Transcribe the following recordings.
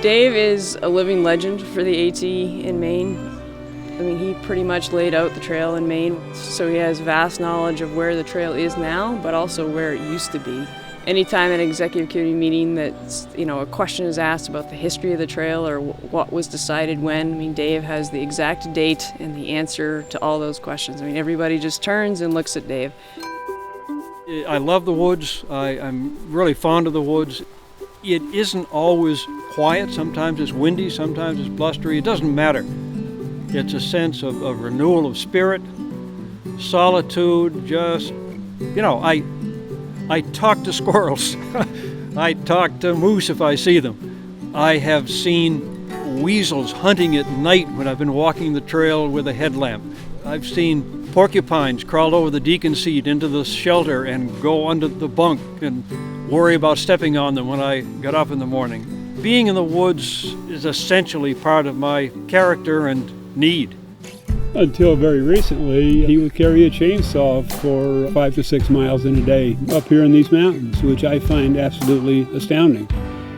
Dave is a living legend for the AT in Maine. I mean, he pretty much laid out the trail in Maine, so he has vast knowledge of where the trail is now, but also where it used to be. Anytime at an executive committee meeting that, a question is asked about the history of the trail or what was decided when, I mean, Dave has the exact date and the answer to all those questions. I mean, everybody just turns and looks at Dave. I love the woods. I'm really fond of the woods. It isn't always quiet. Sometimes it's windy, sometimes it's blustery. It doesn't matter. It's a sense of renewal of spirit, solitude, just, I talk to squirrels. I talk to moose if I see them. I have seen weasels hunting at night when I've been walking the trail with a headlamp. I've seen porcupines crawl over the deacon seat into the shelter and go under the bunk and worry about stepping on them when I got up in the morning. Being in the woods is essentially part of my character and need. Until very recently, he would carry a chainsaw for 5 to 6 miles in a day up here in these mountains, which I find absolutely astounding.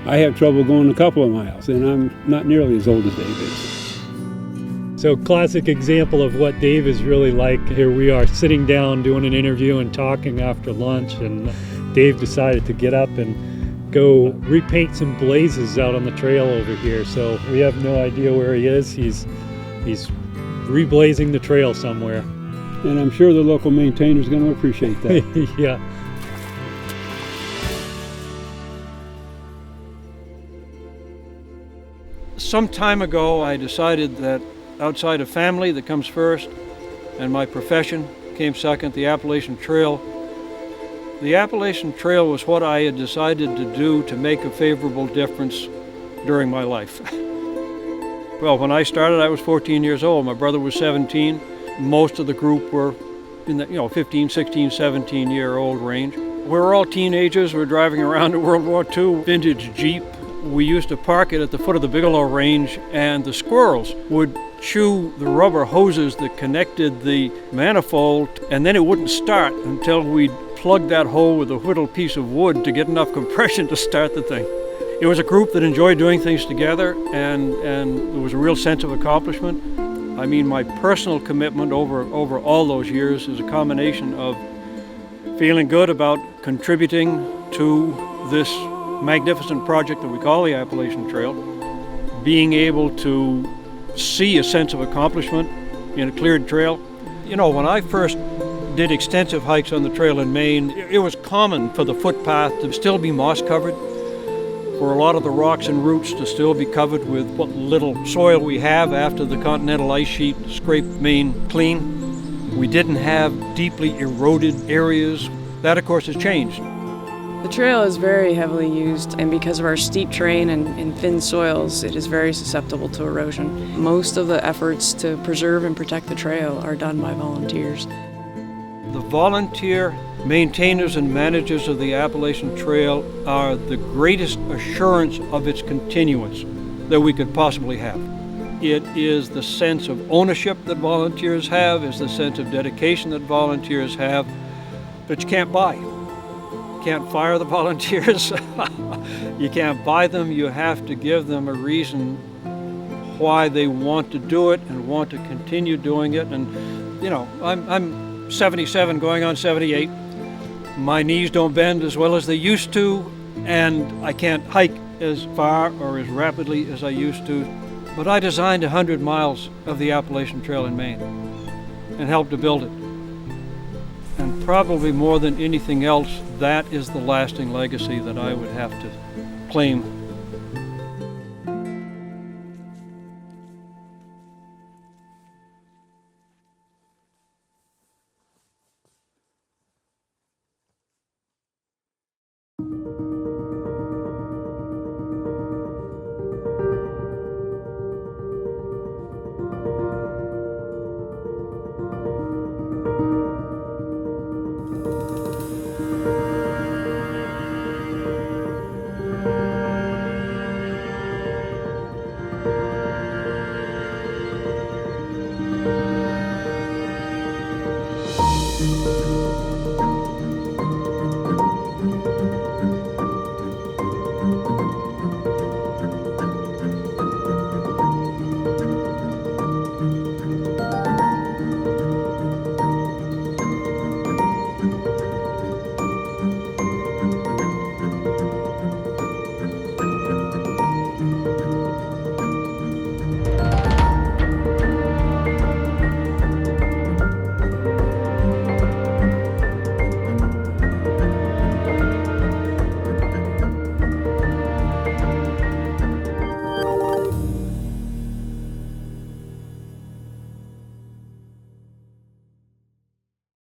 I have trouble going a couple of miles, and I'm not nearly as old as Dave is. So, classic example of what Dave is really like. Here we are sitting down doing an interview and talking after lunch, and Dave decided to get up and go repaint some blazes out on the trail over here. So we have no idea where he is. He's reblazing the trail somewhere. And I'm sure the local maintainer's going to appreciate that. Yeah. Some time ago, I decided that outside of family that comes first and my profession came second, the Appalachian Trail. The Appalachian Trail was what I had decided to do to make a favorable difference during my life. Well, when I started, I was 14 years old. My brother was 17. Most of the group were in the 15, 16, 17-year-old range. We were all teenagers. We were driving around a World War II vintage Jeep. We used to park it at the foot of the Bigelow Range, and the squirrels would chew the rubber hoses that connected the manifold, and then it wouldn't start until we'd plug that hole with a whittled piece of wood to get enough compression to start the thing. It was a group that enjoyed doing things together, and there was a real sense of accomplishment. I mean, my personal commitment over all those years is a combination of feeling good about contributing to this magnificent project that we call the Appalachian Trail, being able to see a sense of accomplishment in a cleared trail. When I first did extensive hikes on the trail in Maine, it was common for the footpath to still be moss covered, for a lot of the rocks and roots to still be covered with what little soil we have after the continental ice sheet scraped Maine clean. We didn't have deeply eroded areas. That, of course, has changed. The trail is very heavily used, and because of our steep terrain and thin soils, it is very susceptible to erosion. Most of the efforts to preserve and protect the trail are done by volunteers. The volunteer maintainers and managers of the Appalachian Trail are the greatest assurance of its continuance that we could possibly have. It is the sense of ownership that volunteers have, it's the sense of dedication that volunteers have that you can't buy. You can't fire the volunteers. You can't buy them. You have to give them a reason why they want to do it and want to continue doing it. And I'm 77 going on 78. My knees don't bend as well as they used to, and I can't hike as far or as rapidly as I used to. But I designed 100 miles of the Appalachian Trail in Maine and helped to build it. And probably more than anything else, that is the lasting legacy that I would have to claim.